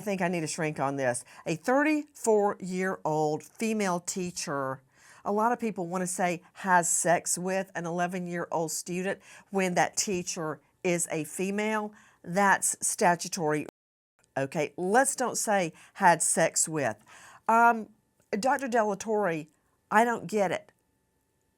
think I need a shrink on this. A 34-year-old female teacher, a lot of people want to say has sex with an 11-year-old student when that teacher is a female. That's statutory. Okay, let's don't say had sex with. Dr. Delatorre, I don't get it.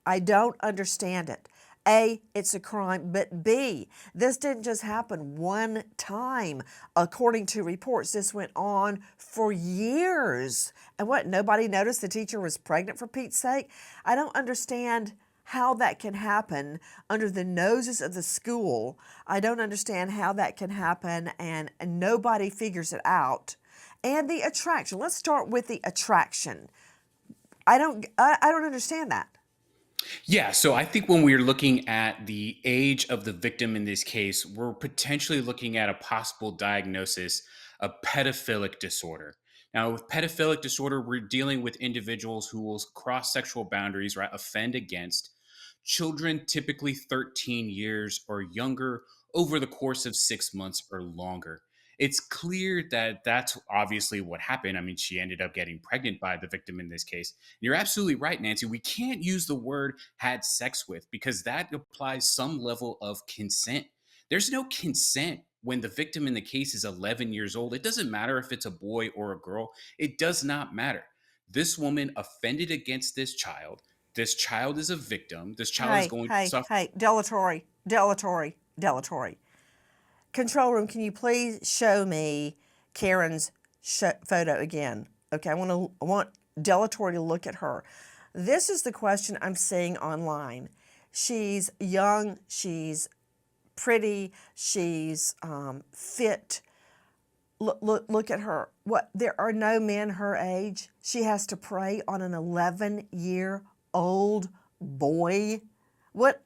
I don't understand it. A, it's a crime, but B, this didn't just happen one time. According to reports, this went on for years. And what, nobody noticed the teacher was pregnant, for Pete's sake? I don't understand how that can happen under the noses of the school. I don't understand how that can happen and nobody figures it out. And the attraction, let's start with the attraction. I don't understand that. Yeah, so I think when we're looking at the age of the victim in this case, we're potentially looking at a possible diagnosis of pedophilic disorder. Now, with pedophilic disorder, we're dealing with individuals who will cross sexual boundaries, right? Offend against children, typically 13 years or younger, over the course of 6 months or longer. It's clear that that's obviously what happened. I mean, she ended up getting pregnant by the victim in this case. You're absolutely right, Nancy. We can't use the word had sex with because that applies some level of consent. There's no consent when the victim in the case is 11 years old. It doesn't matter if it's a boy or a girl, it does not matter. This woman offended against this child. This child is a victim. This child is Hey, going to hey, suffer. hey, Delatorre. Control room, can you please show me Karen's photo again? Okay, I want Delatorre to look at her. This is the question I'm seeing online. She's young, she's pretty, she's fit. Look at her. What? There are no men her age. She has to prey on an 11-year-old boy. What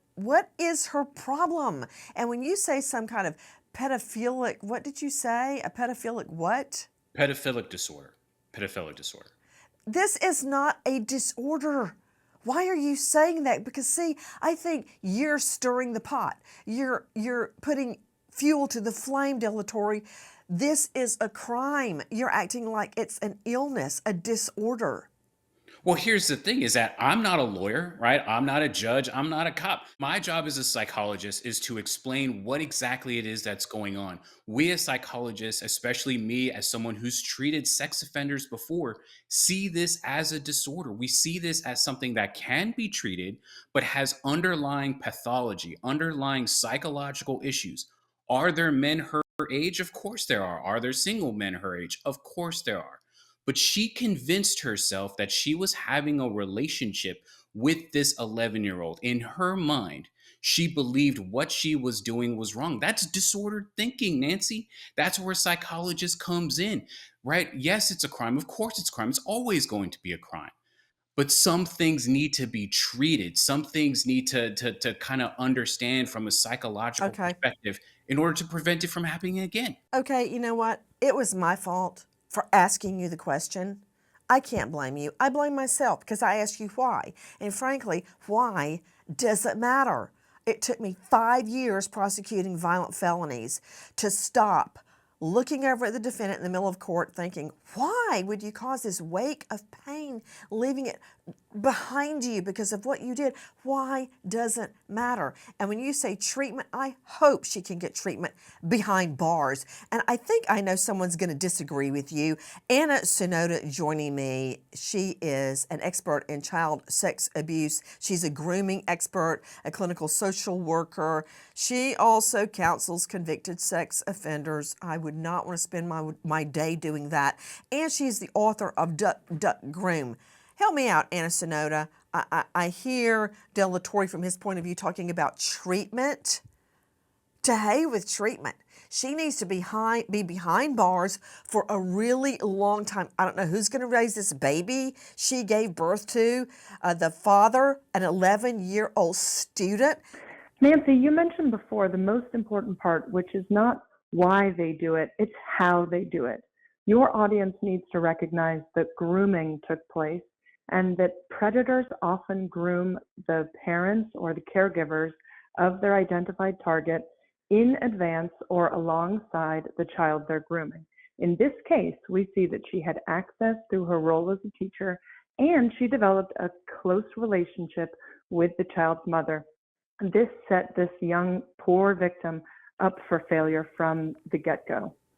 is her problem? And when you say some kind of pedophilic, what did you say? A pedophilic what? Pedophilic disorder. Pedophilic disorder. This is not a disorder. Why are you saying that? Because see, I think you're stirring the pot. You're putting fuel to the flame, Delatorre. This is a crime. You're acting like it's an illness, a disorder. Well, here's the thing is that I'm not a lawyer, right? I'm not a judge. I'm not a cop. My job as a psychologist is to explain what exactly it is that's going on. We as psychologists, especially me as someone who's treated sex offenders before, see this as a disorder. We see this as something that can be treated, but has underlying pathology, underlying psychological issues. Are there men her age? Of course there are. Are there single men her age? Of course there are. But she convinced herself that she was having a relationship with this 11-year-old. In her mind, she believed what she was doing was wrong. That's disordered thinking, Nancy. That's where psychologist comes in, right? Yes, it's a crime. Of course, it's a crime. It's always going to be a crime. But some things need to be treated. Some things need to kind of understand from a psychological Okay. perspective in order to prevent it from happening again. Okay, you know what? It was my fault for asking you the question. I can't blame you. I blame myself because I asked you why. And frankly, why does it matter? It took me 5 years prosecuting violent felonies to stop looking over at the defendant in the middle of court thinking, why would you cause this wake of pain, leaving it behind you because of what you did? Why doesn't matter? And when you say treatment, I hope she can get treatment behind bars. And I think I know someone's going to disagree with you. Anna Sonoda joining me. She is an expert in child sex abuse. She's a grooming expert, a clinical social worker. She also counsels convicted sex offenders. I would not want to spend my day doing that. And she's the author of Duck, Duck, Groom. Help me out, Anna Sonoda. I hear Delatorre from his point of view talking about treatment. To hey with treatment. She needs to be behind bars for a really long time. I don't know who's going to raise this baby she gave birth to. The father, an 11-year-old student. Nancy, you mentioned before the most important part, which is not why they do it, it's how they do it. Your audience needs to recognize that grooming took place and that predators often groom the parents or the caregivers of their identified target in advance or alongside the child they're grooming. In this case, we see that she had access through her role as a teacher, and she developed a close relationship with the child's mother. This set this young, poor victim up for failure from the get-go.